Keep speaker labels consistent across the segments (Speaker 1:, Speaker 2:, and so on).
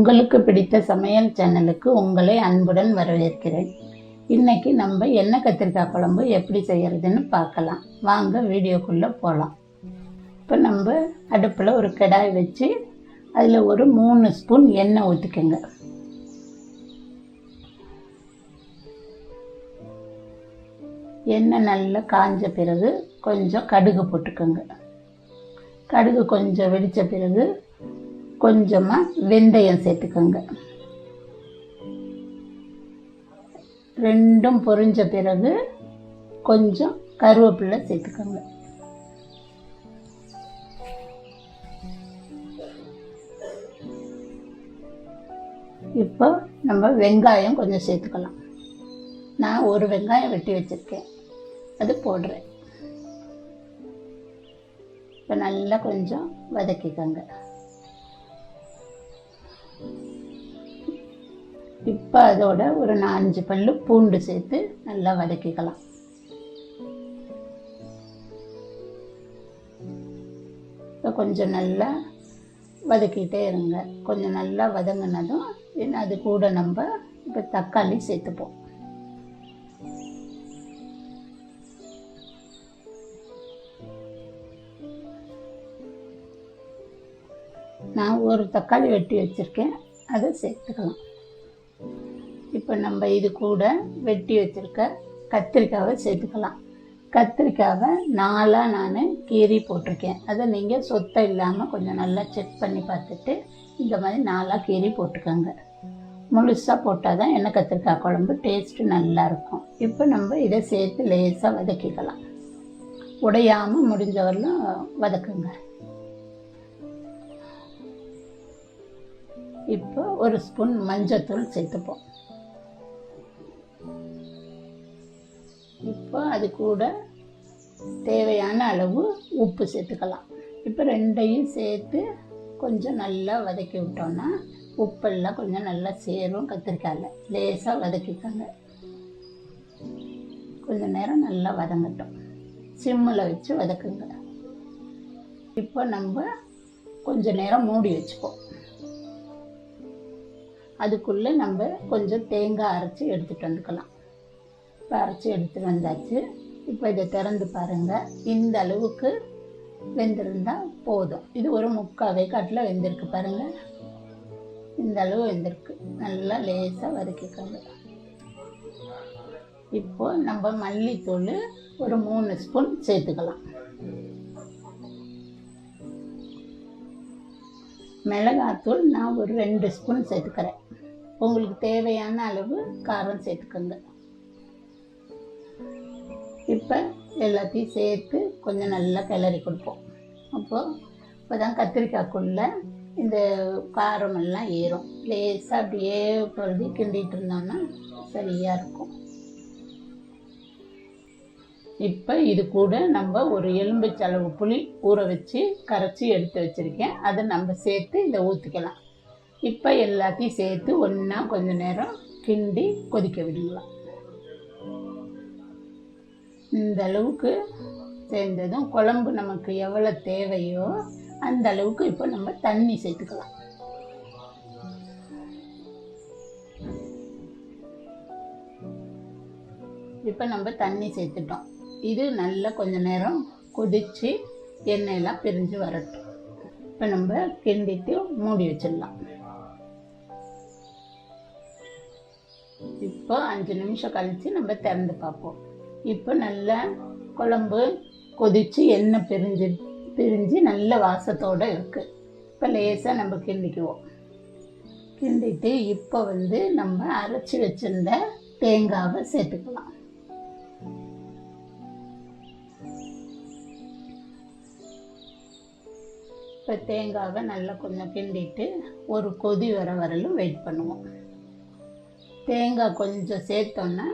Speaker 1: உங்களுக்கு பிடித்த சமையல் சேனலுக்கு உங்களை அன்புடன் வரவேற்கிறேன். இன்னைக்கு நம்ம எண்ணெய் கத்திரிக்காய் குழம்பு எப்படி செய்யறதுன்னு பார்க்கலாம். வாங்க வீடியோக்குள்ளே போகலாம். இப்போ நம்ம அடுப்பில் ஒரு கடாய் வச்சு அதில் ஒரு 3 ஸ்பூன் எண்ணெய் ஊற்றிக்கோங்க. எண்ணெய் நல்லா காஞ்ச பிறகு கொஞ்சம் கடுகு போட்டுக்கோங்க. கடுகு கொஞ்சம் வெடித்த பிறகு கொஞ்சமாக வெந்தயம் சேர்த்துக்கோங்க. ரெண்டும் பொரிஞ்ச பிறகு கொஞ்சம் கருவேப்பிலை சேர்த்துக்கோங்க. இப்போ நம்ம வெங்காயம் கொஞ்சம் சேர்த்துக்கலாம். நான் ஒரு வெங்காயம் வெட்டி வச்சுருக்கேன், அது போடுறேன். இப்போ நல்லா கொஞ்சம் வதக்கிக்கோங்க. இப்போ அதோட ஒரு 4-5 பல்லு பூண்டு சேர்த்து நல்லா வதக்கிக்கலாம். இப்போ கொஞ்சம் நல்லா வதக்கிட்டே இருங்க. கொஞ்சம் நல்லா வதங்கினதும் அது கூட நம்ம இப்போ தக்காளி சேர்த்துப்போம். நான் ஒரு தக்காளி வெட்டி வச்சுருக்கேன், அதை சேர்த்துக்கலாம். இப்போ நம்ம இது கூட வெட்டி வச்சுருக்க கத்திரிக்காவை சேர்த்துக்கலாம். கத்திரிக்காவை 4ஆக நான் கீறி போட்டிருக்கேன். அதை நீங்கள் சொத்தை இல்லாமல் கொஞ்சம் நல்லா செக் பண்ணி பார்த்துட்டு இந்த மாதிரி 4ஆக கீறி போட்டுக்கோங்க. முழுசாக போட்டால் தான் எண்ணெய் கத்திரிக்காய் குழம்பு டேஸ்ட்டு நல்லாயிருக்கும். இப்போ நம்ம இதை சேர்த்து லேசாக வதக்கிக்கலாம். உடையாமல் முடிஞ்சவரையும் வதக்குங்க. இப்போ ஒரு ஸ்பூன் மஞ்சத்தூள் சேர்த்துப்போம். இப்போ அது கூட தேவையான அளவு உப்பு சேர்த்துக்கலாம். இப்போ ரெண்டையும் சேர்த்து கொஞ்சம் நல்லா வதக்கி விட்டோன்னா உப்பெல்லாம் கொஞ்சம் நல்லா சேரும். கத்திரிக்காயில் லேசாக வதக்கிக்கோங்க. கொஞ்சம் நேரம் நல்லா வதங்கட்டும். சிம்மில் வச்சு வதக்குங்க. இப்போ நம்ம கொஞ்சம் நேரம் மூடி வச்சுப்போம். அதுக்குள்ளே நம்ம கொஞ்சம் தேங்காய் அரைச்சி எடுத்துகிட்டு வந்துக்கலாம். இப்போ அரைச்சி எடுத்துகிட்டு வந்தாச்சு. இப்போ இதை திறந்து பாருங்கள். இந்த அளவுக்கு வெந்திருந்தால் போதும். இது ஒரு 3/4 வேக்காட்டில் வெந்திருக்கு பாருங்கள். இந்த அளவு வெந்திருக்கு. நல்லா லேசாக வதக்கிக்கோங்க. இப்போ நம்ம மல்லித்தூள் ஒரு 3 ஸ்பூன் சேர்த்துக்கலாம். மிளகாத்தூள் நான் ஒரு 2 ஸ்பூன் சேர்த்துக்கிறேன். உங்களுக்கு தேவையான அளவு காரம் சேர்த்துக்கோங்க. இப்போ எல்லாத்தையும் சேர்த்து கொஞ்சம் நல்லா கிளறி கொடுப்போம். இப்போ தான் கத்திரிக்காய்க்குள்ளே இந்த காரமெல்லாம் ஏறும். லேசாக அப்படியே பொழுது கிண்டிகிட்டு இருந்தோம்னா சரியாக இருக்கும். இப்போ இது கூட நம்ம ஒரு எலும்புச்சளவு புளி ஊற வச்சு கரைச்சி எடுத்து வச்சுருக்கேன். அதை நம்ம சேர்த்து இதை ஊற்றிக்கலாம். இப்போ எல்லாத்தையும் சேர்த்து ஒன்றா கொஞ்சம் நேரம் கிண்டி கொதிக்க விடுங்களாம். இந்த அளவுக்கு சேர்ந்ததும் குழம்பு நமக்கு எவ்வளோ தேவையோ அந்த அளவுக்கு இப்போ நம்ம தண்ணி சேர்த்துக்கலாம். இப்போ நம்ம தண்ணி சேர்த்துட்டோம். இது நல்லா கொஞ்சம் நேரம் கொதித்து எண்ணெயெல்லாம் பிரிஞ்சு வரட்டும். இப்போ நம்ம கிண்டிட்டு மூடி வச்சிடலாம். இப்போ 5 நிமிஷம் கழித்து நம்ம திறந்து பார்ப்போம். இப்போ நல்லா குழம்பு கொதித்து எண்ணெய் பிரிஞ்சு நல்ல வாசத்தோடு இருக்குது. இப்போ லேசாக நம்ம கிண்டிக்குவோம். கிண்டிட்டு இப்போ நம்ம அரைச்சி வச்சிருந்த தேங்காவை சேர்த்துக்கலாம். இப்போ தேங்காவை நல்லா கொஞ்சம் கிண்டிட்டு ஒரு கொதி வரலும் வெயிட் பண்ணுவோம். தேங்காய் கொஞ்சம் சேர்த்தோன்னா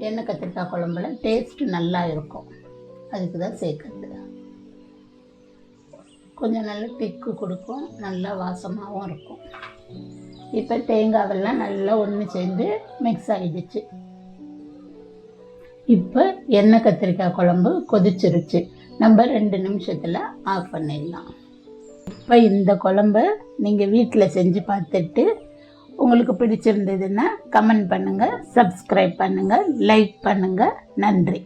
Speaker 1: எண்ணெய் கத்திரிக்காய் குழம்புல டேஸ்ட்டு நல்லா இருக்கும். அதுக்கு தான் சேர்க்குறது. கொஞ்சம் நல்லா திக்கு கொடுக்கும், நல்லா வாசமாகவும் இருக்கும். இப்போ தேங்காவெல்லாம் நல்லா ஒன்று சேர்ந்து மிக்ஸ் ஆகிடுச்சு. இப்போ எண்ணெய் கத்திரிக்காய் குழம்பு கொதிச்சிருச்சு. நம்ம 2 நிமிஷத்தில் ஆஃப் பண்ணிடலாம். இப்போ இந்த குழம்ப நீங்கள் வீட்டில் செஞ்சு பார்த்துட்டு உங்களுக்கு பிடிச்சிருந்ததுன்னா கமெண்ட் பண்ணுங்கள், சப்ஸ்கிரைப் பண்ணுங்கள், லைக் பண்ணுங்கள். நன்றி.